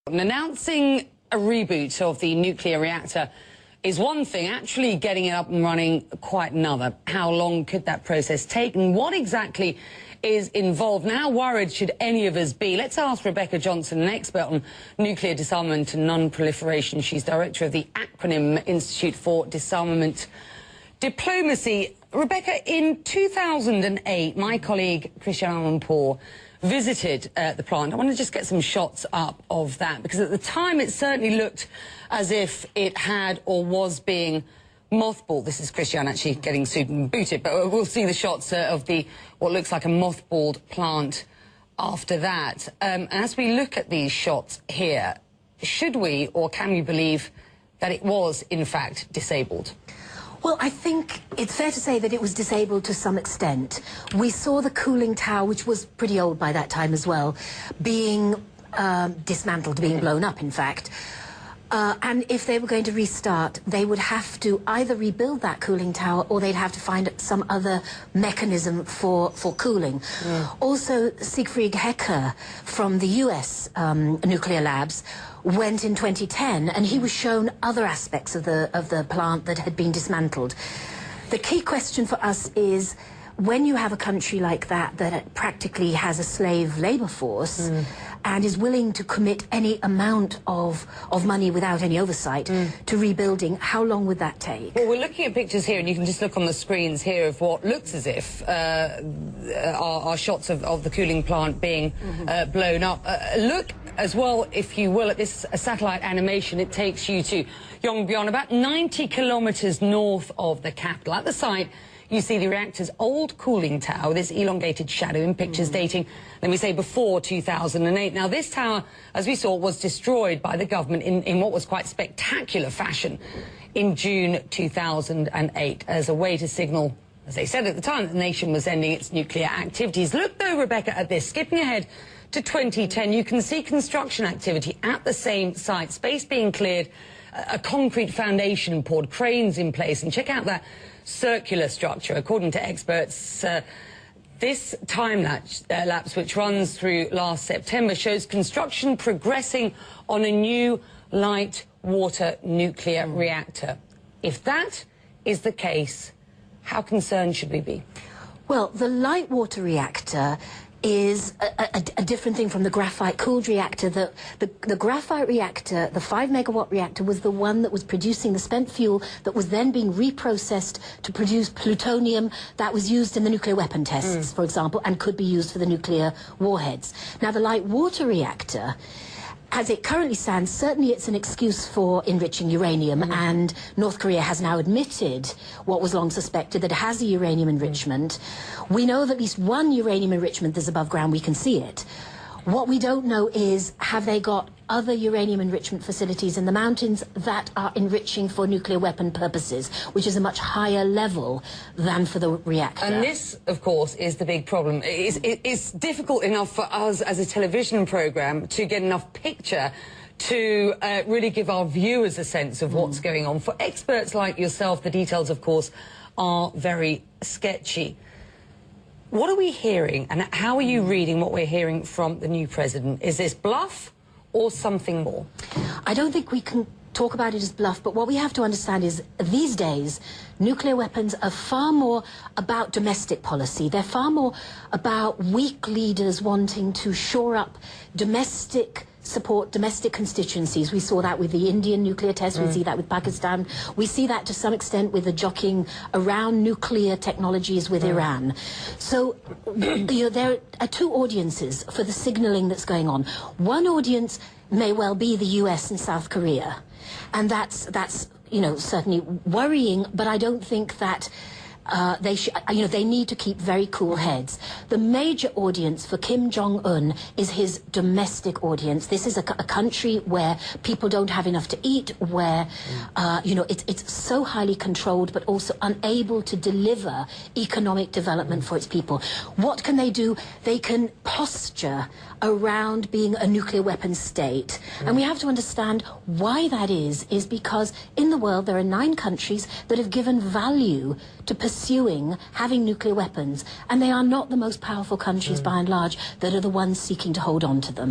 Announcing a reboot of the nuclear reactor is one thing, actually getting it up and running quite another. How long could that process take, and what exactly is involved? Now, how worried should any of us be? Let's ask Rebecca Johnson, an expert on nuclear disarmament and non-proliferation. She's director of the acronym Institute for Disarmament Diplomacy. Rebecca, in 2008, my colleague Christian visited the plant. I want to just get some shots up of that, because at the time it certainly looked as if it had or was being mothballed. This is Christian actually getting suited and booted, but we'll see the shots of what looks like a mothballed plant after that. And as we look at these shots here, should we or can we believe that it was in fact disabled? Well, I think it's fair to say that it was disabled to some extent. We saw the cooling tower, which was pretty old by that time as well, being dismantled, being blown up, in fact. And if they were going to restart, they would have to either rebuild that cooling tower or they'd have to find some other mechanism for cooling. Also, Siegfried Hecker from the US nuclear labs went in 2010, and he was shown other aspects of the plant that had been dismantled. The key question for us is, when you have a country like that practically has a slave labor force and is willing to commit any amount of money without any oversight to rebuilding, how long would that take? Well, we're looking at pictures here, and you can just look on the screens here of what looks as if are shots of the cooling plant being blown up. Look as well, if you will, at this satellite animation. It takes you to Yongbyon, about 90 kilometers north of the capital. At the site, you see the reactor's old cooling tower, this elongated shadow in pictures dating, let me say, before 2008. Now, this tower, as we saw, was destroyed by the government in what was quite spectacular fashion in June 2008 as a way to signal, as they said at the time, that the nation was ending its nuclear activities. Look, though, Rebecca, at this. Skipping ahead to 2010, you can see construction activity at the same site, space being cleared, a concrete foundation poured, cranes in place, and check out that circular structure. According to experts, this time lapse, which runs through last September, shows construction progressing on a new light water nuclear reactor. If that is the case, how concerned should we be? Well, the light water reactor is a different thing from the graphite-cooled reactor. The graphite reactor, the 5-megawatt reactor, was the one that was producing the spent fuel that was then being reprocessed to produce plutonium that was used in the nuclear weapon tests, for example, and could be used for the nuclear warheads. Now, the light water reactor, as it currently stands, certainly it's an excuse for enriching uranium, and North Korea has now admitted what was long suspected, that it has a uranium enrichment. We know of at least one uranium enrichment that's above ground. We can see it. What we don't know is, have they got other uranium enrichment facilities in the mountains that are enriching for nuclear weapon purposes, which is a much higher level than for the reactor. And this, of course, is the big problem. It's difficult enough for us as a television programme to get enough picture to really give our viewers a sense of what's going on. For experts like yourself, the details, of course, are very sketchy. What are we hearing, and how are you reading what we're hearing from the new president? Is this bluff or something more? I don't think we can talk about it as bluff, but what we have to understand is, these days, nuclear weapons are far more about domestic policy. They're far more about weak leaders wanting to shore up domestic support, domestic constituencies. We saw that with the Indian nuclear test, we see that with Pakistan, we see that to some extent with the jockeying around nuclear technologies with Iran. So there are two audiences for the signalling that's going on. One audience may well be the US and South Korea, and that's certainly worrying, but I don't think that they need to keep very cool heads. The major audience for Kim Jong-un is his domestic audience. This is a country where people don't have enough to eat, where it's so highly controlled, but also unable to deliver economic development for its people. What can they do? They can posture around being a nuclear weapons state. And we have to understand why that is because in the world there are 9 countries that have given value to pursuing having nuclear weapons, and they are not the most powerful countries by and large that are the ones seeking to hold on to them.